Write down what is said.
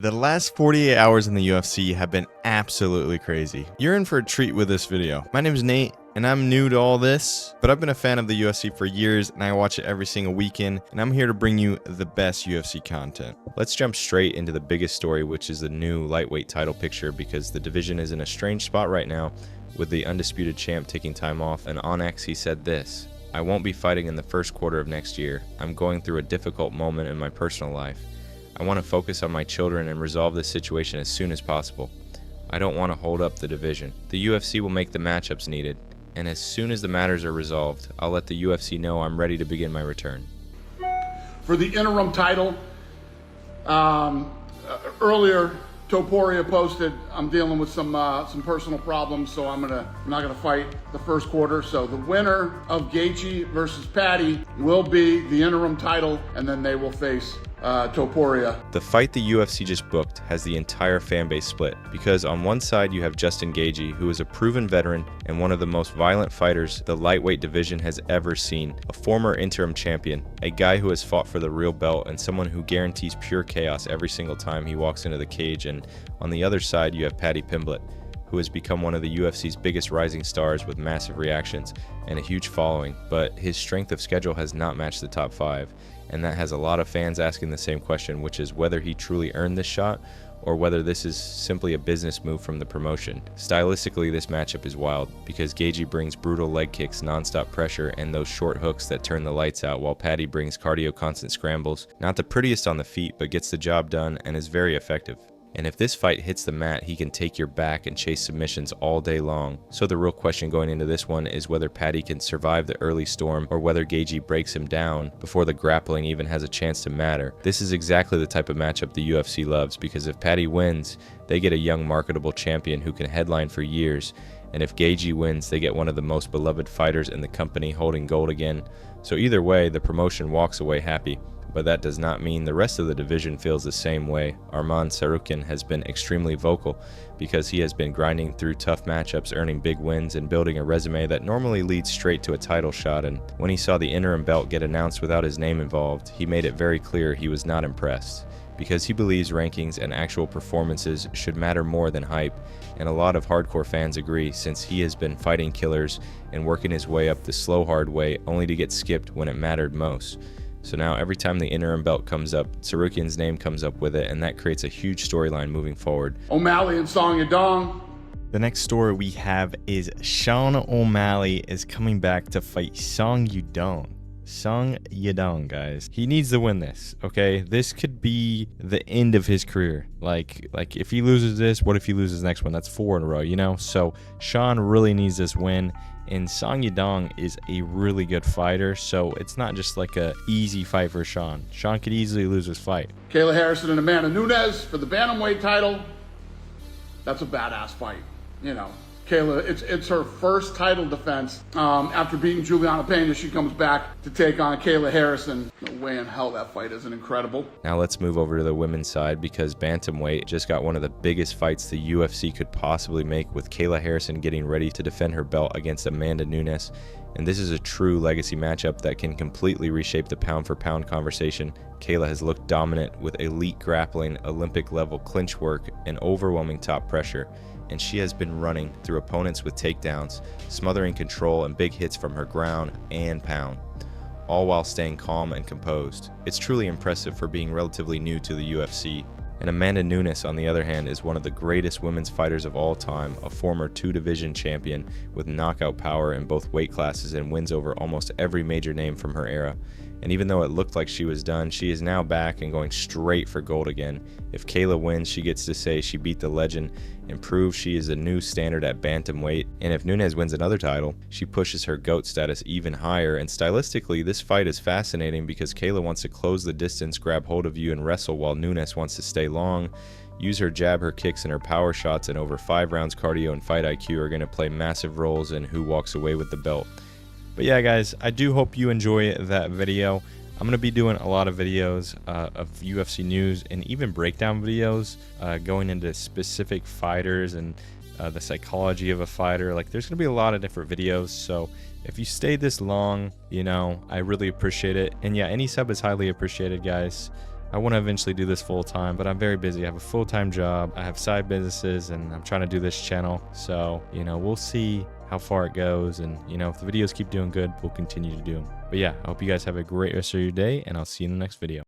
The last 48 hours in the UFC have been absolutely crazy. You're in for a treat with this video. My name is Nate, and I'm new to all this, but I've been a fan of the UFC for years, and I watch it every single weekend, and I'm here to bring you the best UFC content. Let's jump straight into the biggest story, which is the new lightweight title picture, because the division is in a strange spot right now, with the undisputed champ taking time off, and on X he said this: "I won't be fighting in the first quarter of next year. I'm going through a difficult moment in my personal life. I want to focus on my children and resolve this situation as soon as possible. I don't want to hold up the division. The UFC will make the matchups needed, and as soon as the matters are resolved, I'll let the UFC know I'm ready to begin my return." For the interim title, earlier Topuria posted, "I'm dealing with some personal problems, so I'm not gonna fight the first quarter." So the winner of Gaethje versus Paddy will be the interim title, and then they will face Topuria. The fight the UFC just booked has the entire fan base split, because on one side you have Justin Gaethje, who is a proven veteran and one of the most violent fighters the lightweight division has ever seen, a former interim champion, a guy who has fought for the real belt, and someone who guarantees pure chaos every single time he walks into the cage. And on the other side you have Paddy Pimblett, who has become one of the UFC's biggest rising stars with massive reactions and a huge following, but his strength of schedule has not matched the top 5, and that has a lot of fans asking the same question, which is whether he truly earned this shot or whether this is simply a business move from the promotion. Stylistically, this matchup is wild, because Gaethje brings brutal leg kicks, non-stop pressure, and those short hooks that turn the lights out, while Paddy brings cardio constant scrambles. Not the prettiest on the feet, but gets the job done and is very effective. And if this fight hits the mat, he can take your back and chase submissions all day long. So the real question going into this one is whether Paddy can survive the early storm, or whether Gaethje breaks him down before the grappling even has a chance to matter. This is exactly the type of matchup the UFC loves, because if Paddy wins, they get a young marketable champion who can headline for years. And if Gaethje wins, they get one of the most beloved fighters in the company holding gold again. So either way, the promotion walks away happy. But that does not mean the rest of the division feels the same way. Arman Tsarukyan has been extremely vocal, because he has been grinding through tough matchups, earning big wins, and building a resume that normally leads straight to a title shot. And when he saw the interim belt get announced without his name involved, he made it very clear he was not impressed, because he believes rankings and actual performances should matter more than hype. And a lot of hardcore fans agree, since he has been fighting killers and working his way up the slow hard way, only to get skipped when it mattered most. So now every time the interim belt comes up, Tsarukyan's name comes up with it, and that creates a huge storyline moving forward. O'Malley and Song Yadong. The next story we have is Sean O'Malley is coming back to fight Song Yadong. Song Yadong, guys. He needs to win this, okay? This could be the end of his career. Like if he loses this, what if he loses the next one? That's 4 in a row, you know? So Sean really needs this win. And Song Yadong is a really good fighter, so it's not just like a easy fight for Sean. Sean could easily lose this fight. Kayla Harrison and Amanda Nunes for the bantamweight title. That's a badass fight, you know. Kayla, it's her first title defense after beating Juliana Pena. She comes back to take on Kayla Harrison. No way in hell that fight isn't incredible. Now let's move over to the women's side, because bantamweight just got one of the biggest fights the UFC could possibly make, with Kayla Harrison getting ready to defend her belt against Amanda Nunes. And this is a true legacy matchup that can completely reshape the pound-for-pound conversation. Kayla has looked dominant with elite grappling, Olympic-level clinch work, and overwhelming top pressure. And she has been running through opponents with takedowns, smothering control and big hits from her ground and pound, all while staying calm and composed. It's truly impressive for being relatively new to the UFC. And Amanda Nunes, on the other hand, is one of the greatest women's fighters of all time, a former 2-division champion with knockout power in both weight classes and wins over almost every major name from her era. And even though it looked like she was done, she is now back and going straight for gold again. If Kayla wins, she gets to say she beat the legend and proves she is a new standard at bantamweight. And if Nunes wins another title, she pushes her GOAT status even higher. And stylistically, this fight is fascinating, because Kayla wants to close the distance, grab hold of you, and wrestle, while Nunes wants to stay long, use her jab, her kicks, and her power shots. And over 5 rounds, cardio and fight IQ are going to play massive roles in who walks away with the belt. But yeah, guys, I do hope you enjoy that video. I'm going to be doing a lot of videos of UFC news, and even breakdown videos going into specific fighters and the psychology of a fighter. Like, there's going to be a lot of different videos. So if you stayed this long, you know, I really appreciate it. And yeah, any sub is highly appreciated, guys. I want to eventually do this full time, but I'm very busy. I have a full-time job, I have side businesses, and I'm trying to do this channel. So, you know, we'll see how far it goes, and you know, if the videos keep doing good, we'll continue to do them. But yeah, I hope you guys have a great rest of your day, and I'll see you in the next video.